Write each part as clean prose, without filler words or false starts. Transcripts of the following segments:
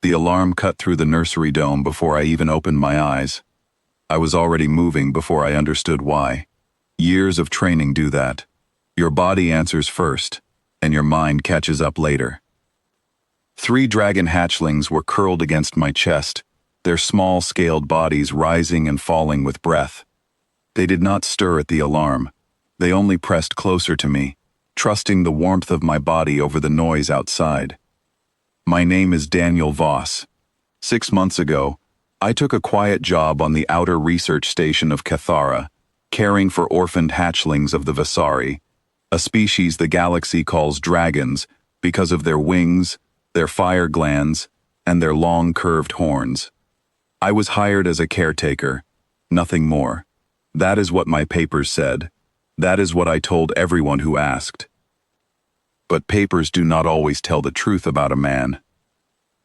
The alarm cut through the nursery dome before I even opened my eyes. I was already moving before I understood why. Years of training do that. Your body answers first, and your mind catches up later. 3 dragon hatchlings were curled against my chest, their small scaled bodies rising and falling with breath. They did not stir at the alarm. They only pressed closer to me, trusting the warmth of my body over the noise outside. My name is Daniel Voss. 6 months ago, I took a quiet job on the outer research station of Cathara, caring for orphaned hatchlings of the Vasari, a species the galaxy calls dragons because of their wings, their fire glands, and their long curved horns. I was hired as a caretaker, nothing more. That is what my papers said. That is what I told everyone who asked. But papers do not always tell the truth about a man.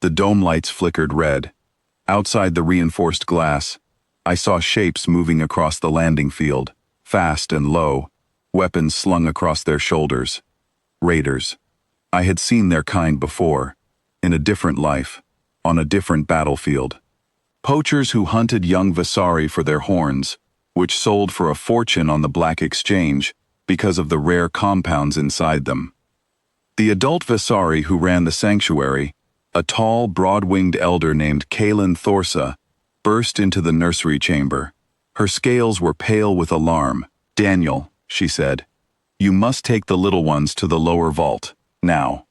The dome lights flickered red. Outside the reinforced glass, I saw shapes moving across the landing field, fast and low, weapons slung across their shoulders. Raiders. I had seen their kind before, in a different life, on a different battlefield. Poachers who hunted young Vasari for their horns, which sold for a fortune on the black exchange because of the rare compounds inside them. The adult Vasari who ran the sanctuary, a tall, broad-winged elder named Kaelin Thorsa, burst into the nursery chamber. Her scales were pale with alarm. "Daniel," she said, "you must take the little ones to the lower vault, now."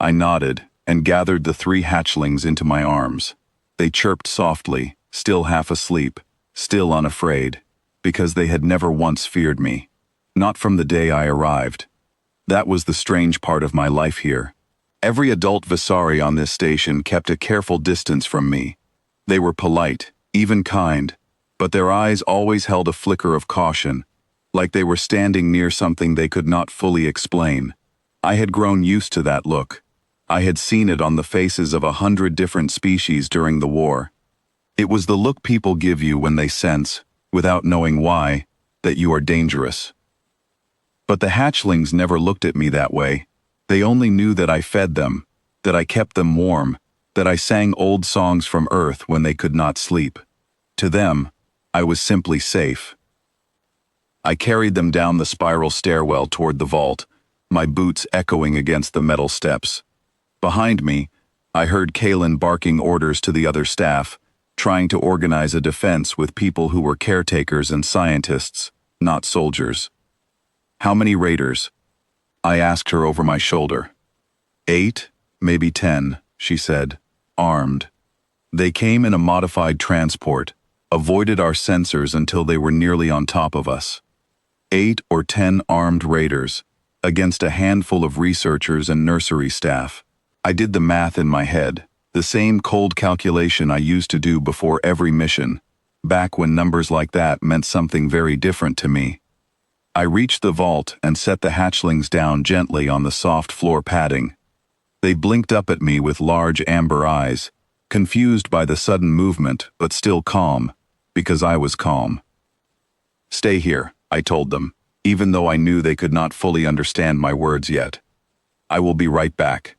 I nodded and gathered the 3 hatchlings into my arms. They chirped softly, still half asleep, still unafraid, because they had never once feared me. Not from the day I arrived. That was the strange part of my life here. Every adult Vasari on this station kept a careful distance from me. They were polite, even kind, but their eyes always held a flicker of caution, like they were standing near something they could not fully explain. I had grown used to that look. I had seen it on the faces of 100 different species during the war. It was the look people give you when they sense, without knowing why, that you are dangerous. But the hatchlings never looked at me that way. They only knew that I fed them, that I kept them warm, that I sang old songs from Earth when they could not sleep. To them, I was simply safe. I carried them down the spiral stairwell toward the vault, my boots echoing against the metal steps. Behind me, I heard Kaelin barking orders to the other staff, trying to organize a defense with people who were caretakers and scientists, not soldiers. "How many raiders?" I asked her over my shoulder. 8, maybe 10, she said, armed. They came in a modified transport, avoided our sensors until they were nearly on top of us. 8 or 10 armed raiders, against a handful of researchers and nursery staff. I did the math in my head, the same cold calculation I used to do before every mission, back when numbers like that meant something very different to me. I reached the vault and set the hatchlings down gently on the soft floor padding. They blinked up at me with large amber eyes, confused by the sudden movement but still calm, because I was calm. "Stay here," I told them, even though I knew they could not fully understand my words yet. "I will be right back."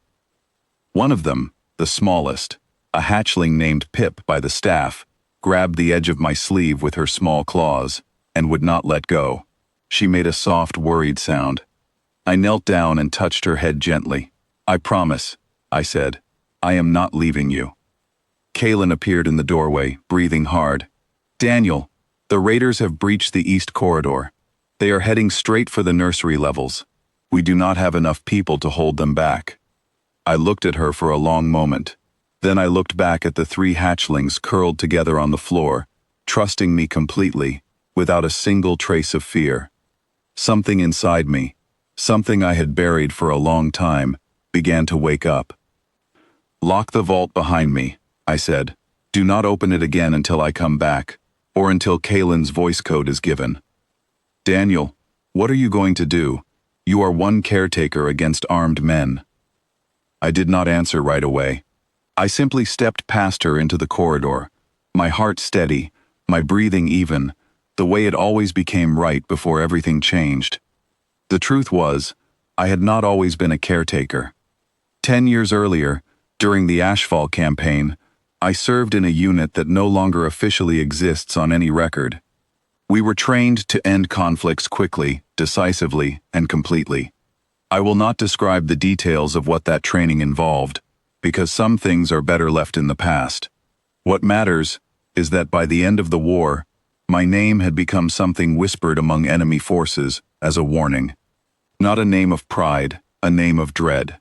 One of them, the smallest, a hatchling named Pip by the staff, grabbed the edge of my sleeve with her small claws and would not let go. She made a soft, worried sound. I knelt down and touched her head gently. "I promise," I said, "I am not leaving you." Kaelin appeared in the doorway, breathing hard. "Daniel, the raiders have breached the east corridor. They are heading straight for the nursery levels. We do not have enough people to hold them back." I looked at her for a long moment. Then I looked back at the 3 hatchlings curled together on the floor, trusting me completely, without a single trace of fear. Something inside me, something I had buried for a long time, began to wake up. "Lock the vault behind me," I said. "Do not open it again until I come back, or until Kaelin's voice code is given." "Daniel, what are you going to do? You are one caretaker against armed men." I did not answer right away. I simply stepped past her into the corridor, my heart steady, my breathing even, the way it always became right before everything changed. The truth was, I had not always been a caretaker. 10 years earlier, During the Ashfall campaign, I served in a unit that no longer officially exists on any record. We were trained to end conflicts quickly, decisively, and completely. I will not describe the details of what that training involved, because some things are better left in the past. What matters is that by the end of the war, my name had become something whispered among enemy forces as a warning. Not a name of pride, a name of dread.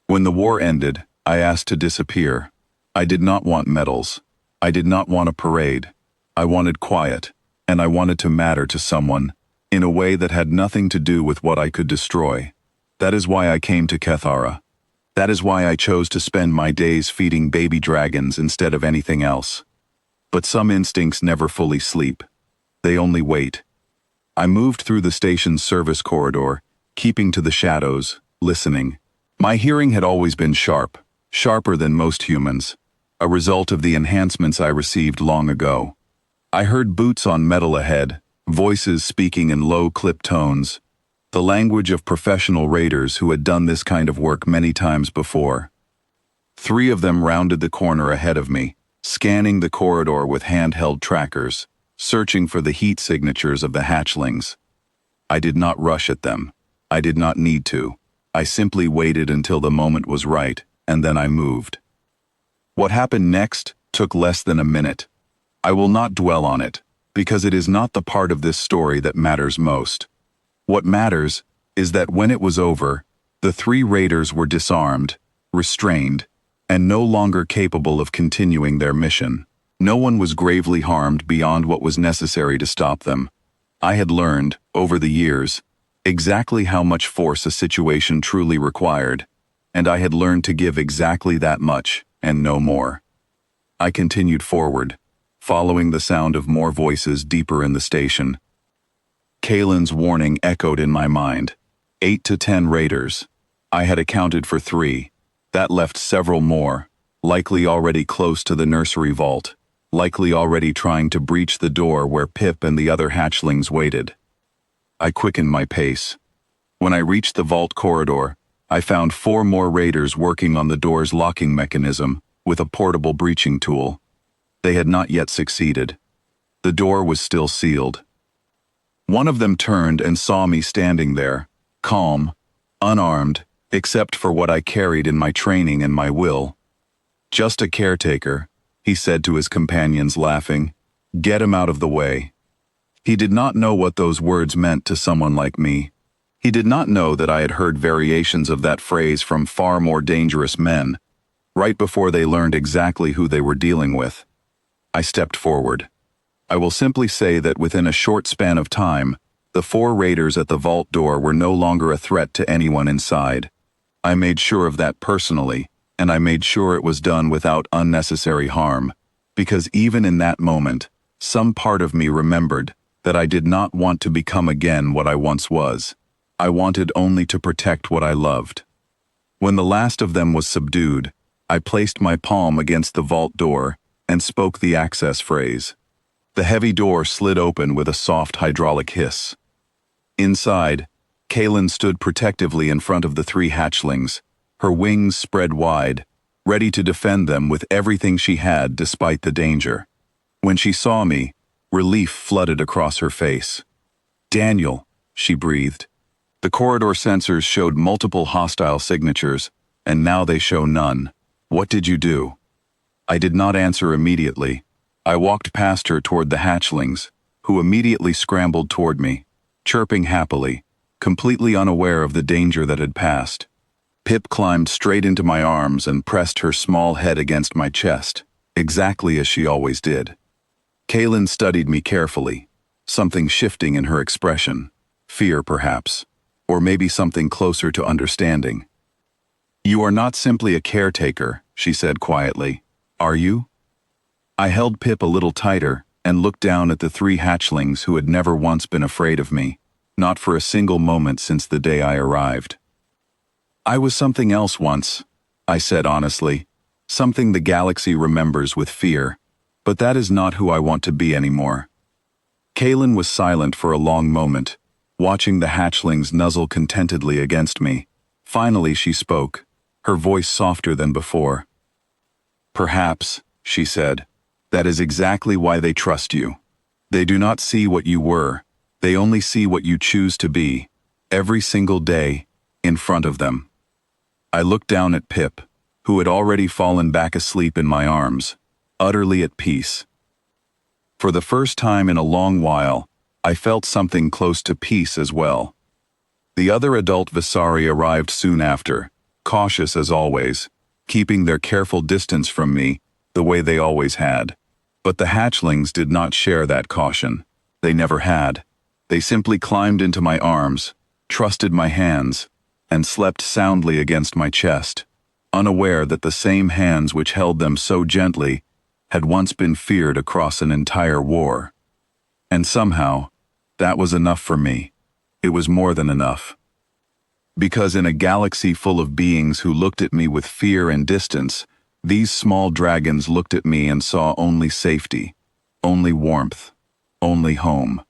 When the war ended, I asked to disappear. I did not want medals. I did not want a parade. I wanted quiet, and I wanted to matter to someone, in a way that had nothing to do with what I could destroy. That is why I came to Kethara. That is why I chose to spend my days feeding baby dragons instead of anything else. But some instincts never fully sleep. They only wait. I moved through the station's service corridor, keeping to the shadows, listening. My hearing had always been sharp, sharper than most humans, a result of the enhancements I received long ago. I heard boots on metal ahead, voices speaking in low clipped tones, the language of professional raiders who had done this kind of work many times before. 3 of them rounded the corner ahead of me, scanning the corridor with handheld trackers, searching for the heat signatures of the hatchlings. I did not rush at them. I did not need to. I simply waited until the moment was right, and then I moved. What happened next took less than a minute. I will not dwell on it, because it is not the part of this story that matters most. What matters is that when it was over, the 3 raiders were disarmed, restrained, and no longer capable of continuing their mission. No one was gravely harmed beyond what was necessary to stop them. I had learned, over the years, exactly how much force a situation truly required, and I had learned to give exactly that much, and no more. I continued forward, following the sound of more voices deeper in the station. Kalen's warning echoed in my mind. 8 to 10 raiders. I had accounted for 3. That left several more, likely already close to the nursery vault, likely already trying to breach the door where Pip and the other hatchlings waited. I quickened my pace. When I reached the vault corridor, I found 4 more raiders working on the door's locking mechanism with a portable breaching tool. They had not yet succeeded. The door was still sealed. One of them turned and saw me standing there, calm, unarmed, except for what I carried in my training and my will. "Just a caretaker," he said to his companions, laughing. "Get him out of the way." He did not know what those words meant to someone like me. He did not know that I had heard variations of that phrase from far more dangerous men, right before they learned exactly who they were dealing with. I stepped forward. I will simply say that within a short span of time, the 4 raiders at the vault door were no longer a threat to anyone inside. I made sure of that personally, and I made sure it was done without unnecessary harm, because even in that moment, some part of me remembered that I did not want to become again what I once was. I wanted only to protect what I loved. When the last of them was subdued, I placed my palm against the vault door and spoke the access phrase. The heavy door slid open with a soft hydraulic hiss. Inside, Kalen stood protectively in front of the 3 hatchlings, her wings spread wide, ready to defend them with everything she had despite the danger. When she saw me, relief flooded across her face. "Daniel," she breathed. The corridor sensors showed multiple hostile signatures, and now they show none. "What did you do?" I did not answer immediately. I walked past her toward the hatchlings, who immediately scrambled toward me, chirping happily, completely unaware of the danger that had passed. Pip climbed straight into my arms and pressed her small head against my chest, exactly as she always did. Kalen studied me carefully, something shifting in her expression, fear perhaps, or maybe something closer to understanding. "You are not simply a caretaker," she said quietly. "Are you?" I held Pip a little tighter and looked down at the 3 hatchlings who had never once been afraid of me, not for a single moment since the day I arrived. "I was something else once," I said honestly, "something the galaxy remembers with fear, but that is not who I want to be anymore." Kalen was silent for a long moment, watching the hatchlings nuzzle contentedly against me. Finally she spoke. her voice softer than before. "Perhaps," she said, "that is exactly why they trust you. They do not see what you were, they only see what you choose to be, every single day, in front of them." I looked down at Pip, who had already fallen back asleep in my arms, utterly at peace. For the first time in a long while, I felt something close to peace as well. The other adult Visari arrived soon after, cautious as always, keeping their careful distance from me, the way they always had. But the hatchlings did not share that caution. They never had. They simply climbed into my arms, trusted my hands, and slept soundly against my chest, unaware that the same hands which held them so gently had once been feared across an entire war. And somehow, that was enough for me. It was more than enough. Because in a galaxy full of beings who looked at me with fear and distance, these small dragons looked at me and saw only safety, only warmth, only home.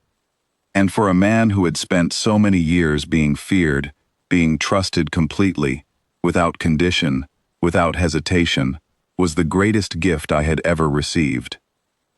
And for a man who had spent so many years being feared, being trusted completely, without condition, without hesitation, was the greatest gift I had ever received.